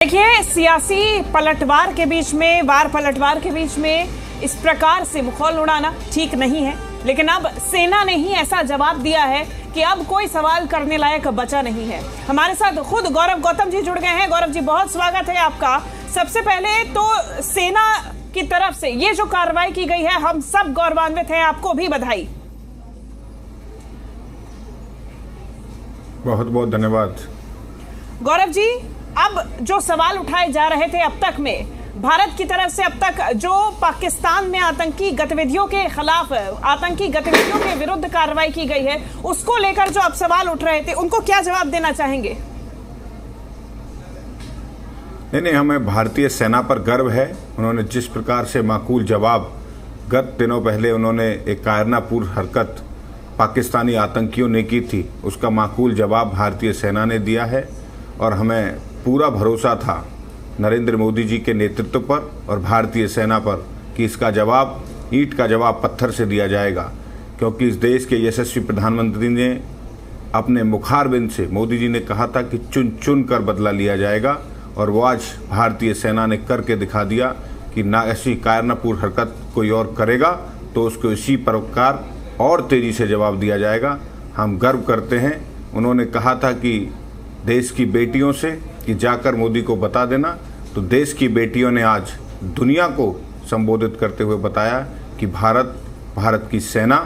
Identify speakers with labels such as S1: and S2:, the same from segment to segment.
S1: देखिए, सियासी पलटवार के बीच में, वार पलटवार के बीच में इस प्रकार से मुखौल उड़ाना ठीक नहीं है। लेकिन अब सेना ने ही ऐसा जवाब दिया है कि अब कोई सवाल करने लायक बचा नहीं है। हमारे साथ खुद गौरव गौतम जी जुड़ गए हैं। गौरव जी, बहुत स्वागत है आपका। सबसे पहले तो सेना की तरफ से ये जो कार्रवाई की गई है, हम सब गौरवान्वित हैं, आपको भी बधाई।
S2: बहुत बहुत धन्यवाद।
S1: गौरव जी, अब जो सवाल उठाए जा रहे थे अब तक में, भारत की तरफ से अब तक जो पाकिस्तान में आतंकी गतिविधियों के खिलाफ, आतंकी गतिविधियों के विरुद्ध कार्रवाई की गई है, उसको लेकर जो अब सवाल उठ रहे थे, उनको क्या जवाब देना चाहेंगे?
S2: नहीं, हमें भारतीय सेना पर गर्व है। उन्होंने जिस प्रकार से माकूल जवाब, गत दिनों पहले उन्होंने एक कायरनापूर्ण हरकत पाकिस्तानी आतंकियों ने की थी, उसका माकूल जवाब भारतीय सेना ने दिया है। और हमें पूरा भरोसा था नरेंद्र मोदी जी के नेतृत्व पर और भारतीय सेना पर कि इसका जवाब, ईंट का जवाब पत्थर से दिया जाएगा। क्योंकि इस देश के यशस्वी प्रधानमंत्री ने अपने मुखारबिंद से, मोदी जी ने कहा था कि चुन चुन कर बदला लिया जाएगा, और वो आज भारतीय सेना ने करके दिखा दिया कि ना ऐसी कायरनापूर्ण हरकत कोई और करेगा तो उसको इसी प्रकार और तेजी से जवाब दिया जाएगा। हम गर्व करते हैं। उन्होंने कहा था कि देश की बेटियों से कि जाकर मोदी को बता देना, तो देश की बेटियों ने आज दुनिया को संबोधित करते हुए बताया कि भारत की सेना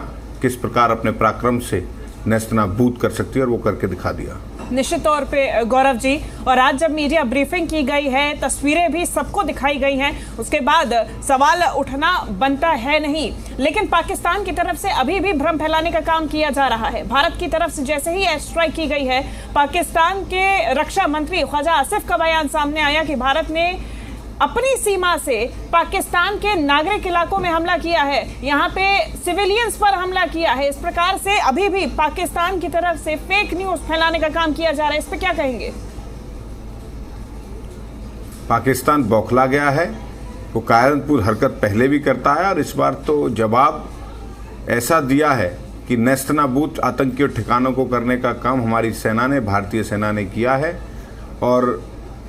S2: किस प्रकार अपने पराक्रम से नेस्तनाबूद कर सकती है, और वो करके दिखा दिया।
S1: निश्चित तौर पे गौरव जी, और आज जब मीडिया ब्रीफिंग की गई है, तस्वीरें भी सबको दिखाई गई हैं, उसके बाद सवाल उठना बनता है नहीं। लेकिन पाकिस्तान की तरफ से अभी भी भ्रम फैलाने का काम किया जा रहा है। भारत की तरफ से जैसे ही एयर स्ट्राइक की गई है, पाकिस्तान के रक्षा मंत्री ख्वाजा आसिफ का बयान सामने आया कि भारत ने अपनी सीमा से पाकिस्तान के नागरिक इलाकों में हमला किया है, यहाँ पे सिविलियंस पर हमला किया है। इस प्रकार से अभी भी पाकिस्तान की तरफ से फेक न्यूज फैलाने का काम किया जा रहा है, इस पे क्या कहेंगे?
S2: पाकिस्तान बौखला गया है। वो कायरनापूर्ण हरकत पहले भी करता है, और इस बार तो जवाब ऐसा दिया है कि नेस्तनाबूद आतंकी ठिकानों को करने का काम हमारी सेना ने, भारतीय सेना ने किया है। और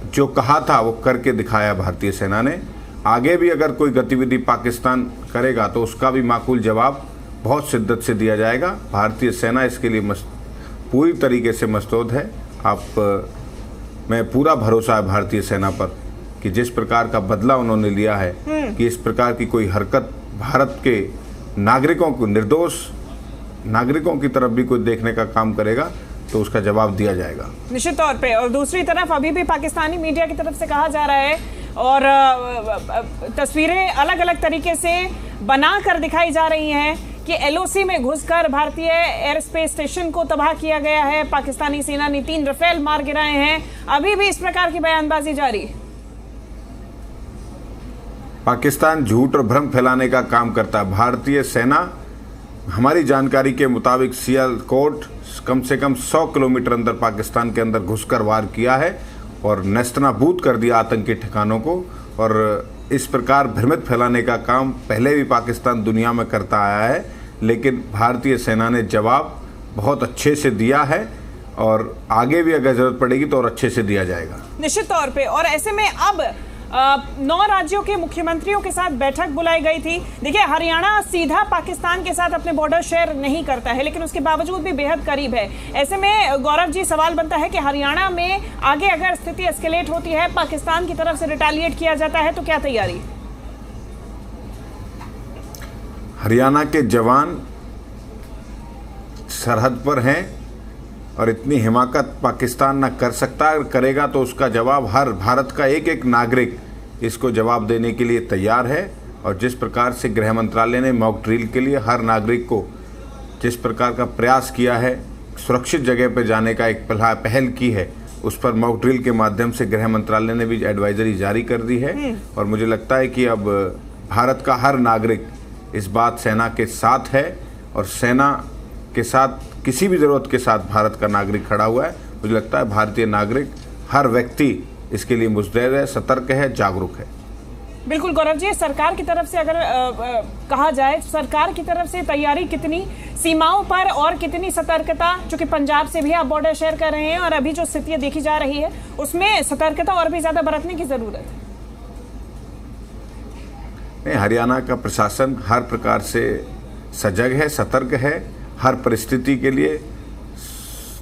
S2: जो कहा था वो करके दिखाया भारतीय सेना ने। आगे भी अगर कोई गतिविधि पाकिस्तान करेगा तो उसका भी माकूल जवाब बहुत शिद्दत से दिया जाएगा। भारतीय सेना इसके लिए पूरी तरीके से मस्तूद है। मैं पूरा भरोसा है भारतीय सेना पर कि जिस प्रकार का बदला उन्होंने लिया है, कि इस प्रकार की कोई हरकत भारत के नागरिकों को, निर्दोष नागरिकों की तरफ भी कोई देखने का काम करेगा तो उसका जवाब दिया जाएगा
S1: निश्चित तौर पे। और दूसरी तरफ अभी भी पाकिस्तानी मीडिया की तरफ से कहा जा रहा है, और तस्वीरें अलग अलग तरीके से बनाकर दिखाई जा रही हैं कि एलओसी में घुसकर भारतीय एयर स्पेस स्टेशन को तबाह किया गया है। पाकिस्तानी सेना ने 3 राफेल मार गिराए हैं। अभी भी इस प्रकार की बयानबाजी जारी।
S2: पाकिस्तान झूठ और भ्रम फैलाने का काम करता है। भारतीय सेना, हमारी जानकारी के मुताबिक, सियालकोट कम से कम 100 किलोमीटर अंदर पाकिस्तान के अंदर घुसकर वार किया है और नेस्तनाबूद कर दिया आतंकी ठिकानों को। और इस प्रकार भ्रमित फैलाने का काम पहले भी पाकिस्तान दुनिया में करता आया है, लेकिन भारतीय सेना ने जवाब बहुत अच्छे से दिया है, और आगे भी अगर जरूरत पड़ेगी तो और अच्छे से दिया जाएगा
S1: निश्चित तौर पे। और ऐसे में अब 9 राज्यों के मुख्यमंत्रियों के साथ बैठक बुलाई गई थी। देखिए, हरियाणा सीधा पाकिस्तान के साथ अपने बॉर्डर शेयर नहीं करता है, लेकिन उसके बावजूद भी बेहद करीब है। ऐसे में गौरव जी, सवाल बनता है कि हरियाणा में आगे अगर स्थिति एस्केलेट होती है, पाकिस्तान की तरफ से रिटेलिएट किया जाता है, तो क्या तैयारी?
S2: हरियाणा के जवान सरहद पर हैं, और इतनी हिमाकत पाकिस्तान ना कर सकता। अगर करेगा तो उसका जवाब हर भारत का एक एक नागरिक इसको जवाब देने के लिए तैयार है। और जिस प्रकार से गृह मंत्रालय ने मॉक ड्रिल के लिए हर नागरिक को जिस प्रकार का प्रयास किया है, सुरक्षित जगह पर जाने का एक पहल की है, उस पर मॉक ड्रिल के माध्यम से गृह मंत्रालय ने भी एडवाइजरी जारी कर दी है। और मुझे लगता है कि अब भारत का हर नागरिक इस बात सेना के साथ है, और सेना के साथ किसी भी जरूरत के साथ भारत का नागरिक खड़ा हुआ है। मुझे लगता है भारतीय नागरिक, हर व्यक्ति इसके लिए मुस्तैद है, सतर्क है, जागरूक है।
S1: बिल्कुल गौरव जी, सरकार की तरफ से अगर कहा जाए, सरकार की तरफ से तैयारी कितनी, सीमाओं पर और कितनी सतर्कता, चूंकि पंजाब से भी आप बॉर्डर शेयर कर रहे हैं और अभी जो स्थितियां देखी जा रही है उसमें सतर्कता और भी ज्यादा बरतने की जरूरत है?
S2: हरियाणा का प्रशासन हर प्रकार से सजग है, सतर्क है। हर परिस्थिति के लिए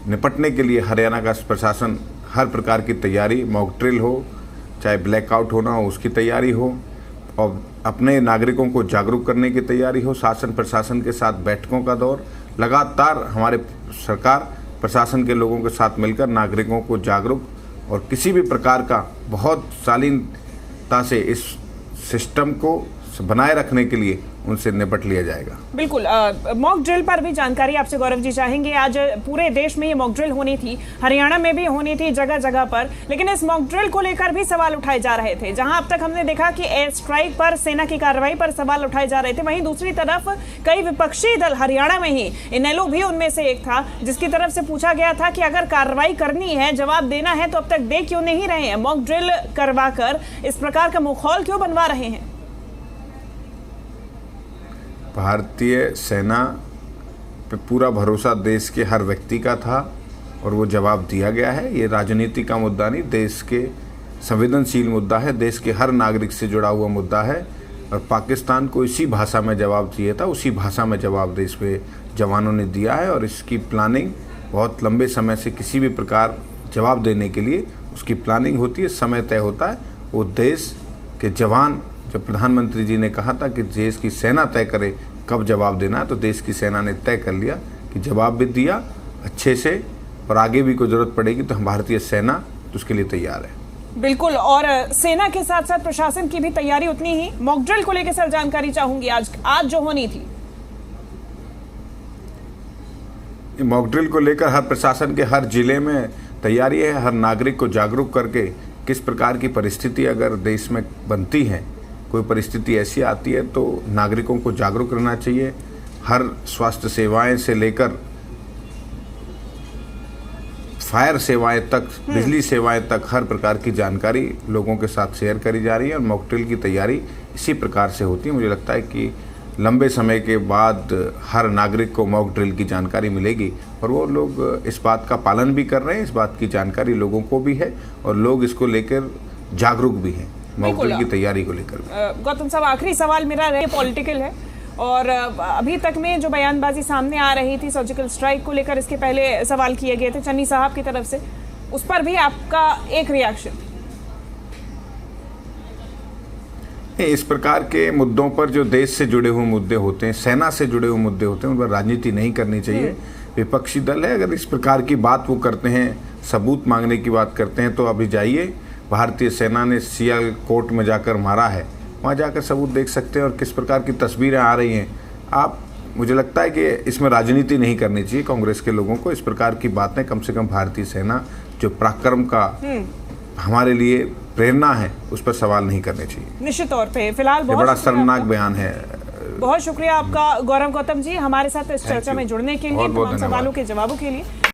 S2: निपटने के लिए हरियाणा का प्रशासन हर प्रकार की तैयारी, मॉक ड्रिल हो, चाहे ब्लैकआउट होना हो उसकी तैयारी हो, और अपने नागरिकों को जागरूक करने की तैयारी हो। शासन प्रशासन के साथ बैठकों का दौर लगातार हमारे सरकार प्रशासन के लोगों के साथ मिलकर नागरिकों को जागरूक और किसी भी प्रकार का बहुत शालीनता से इस सिस्टम को बनाए रखने के लिए उनसे निपट लिया जाएगा।
S1: बिल्कुल, मॉक ड्रिल पर भी जानकारी आपसे गौरव जी चाहेंगे। आज पूरे देश में ये मॉक ड्रिल होनी थी, हरियाणा में भी होनी थी जगह जगह पर, लेकिन इस मॉक ड्रिल को लेकर भी सवाल उठाए जा रहे थे। जहां अब तक हमने देखा कि एयर स्ट्राइक पर, सेना की कार्रवाई पर सवाल उठाए जा रहे थे, वहीं दूसरी तरफ कई विपक्षी दल, हरियाणा में ही इनेलो भी उनमें से एक था, जिसकी तरफ से पूछा गया था कि अगर कार्रवाई करनी है, जवाब देना है, तो अब तक दे क्यों नहीं रहे हैं? मॉक ड्रिल करवा कर इस प्रकार का माहौल क्यों बनवा रहे हैं?
S2: भारतीय सेना पे पूरा भरोसा देश के हर व्यक्ति का था और वो जवाब दिया गया है। ये राजनीति का मुद्दा नहीं, देश के संवेदनशील मुद्दा है, देश के हर नागरिक से जुड़ा हुआ मुद्दा है। और पाकिस्तान को इसी भाषा में जवाब चाहिए था, उसी भाषा में जवाब देश पे जवानों ने दिया है। और इसकी प्लानिंग बहुत लंबे समय से, किसी भी प्रकार जवाब देने के लिए उसकी प्लानिंग होती है, समय तय होता है। वो देश के जवान, जब प्रधानमंत्री जी ने कहा था कि देश की सेना तय करे कब जवाब देना है, तो देश की सेना ने तय कर लिया कि जवाब भी दिया अच्छे से, और आगे भी कोई जरूरत पड़ेगी तो हम भारतीय सेना तो उसके लिए तैयार है।
S1: बिल्कुल, और सेना के साथ साथ प्रशासन की भी तैयारी उतनी ही। मॉक ड्रिल को लेकर सर जानकारी चाहूंगी, आज जो होनी थी।
S2: मॉक ड्रिल को लेकर हर प्रशासन के हर जिले में तैयारी है, हर नागरिक को जागरूक करके किस प्रकार की परिस्थिति अगर देश में बनती है, कोई परिस्थिति ऐसी आती है तो नागरिकों को जागरूक रहना चाहिए। हर स्वास्थ्य सेवाएं से लेकर फायर सेवाएं तक, बिजली सेवाएं तक, हर प्रकार की जानकारी लोगों के साथ शेयर करी जा रही है। और मॉक ड्रिल की तैयारी इसी प्रकार से होती है। मुझे लगता है कि लंबे समय के बाद हर नागरिक को मॉक ड्रिल की जानकारी मिलेगी और वो लोग इस बात का पालन भी कर रहे हैं। इस बात की जानकारी लोगों को भी है और लोग इसको लेकर जागरूक भी हैं मॉक ड्रिल की तैयारी को लेकर।
S1: गौतम साहब, आखिरी सवाल मेरा रहे, पॉलिटिकल है, और अभी तक में जो बयानबाजी सामने आ रही थी सर्जिकल स्ट्राइक को लेकर, इसके पहले सवाल किए गए थे चन्नी साहब की तरफ से, उस पर भी आपका एक रिएक्शन?
S2: इस प्रकार के मुद्दों पर जो देश से जुड़े हुए मुद्दे होते हैं, सेना से जुड़े हुए मुद्दे होते हैं, उन पर राजनीति नहीं करनी चाहिए। विपक्षी दल है, अगर इस प्रकार की बात वो करते हैं, सबूत मांगने की बात करते हैं, तो अभी जाइए, भारतीय सेना ने सियालकोट में जाकर मारा है, वहाँ जाकर सबूत देख सकते हैं और किस प्रकार की तस्वीरें आ रही हैं। आप, मुझे लगता है कि इसमें राजनीति नहीं करनी चाहिए कांग्रेस के लोगों को। इस प्रकार की बातें कम से कम भारतीय सेना जो पराक्रम का हमारे लिए प्रेरणा है, उस पर सवाल नहीं करने चाहिए।
S1: निश्चित तौर पे फिलहाल बहुत
S2: बड़ा शर्मनाक बयान है।
S1: बहुत शुक्रिया आपका गौरव गौतम जी, हमारे साथ इस चर्चा में जुड़ने के लिए, तमाम सवालों के जवाबों के लिए।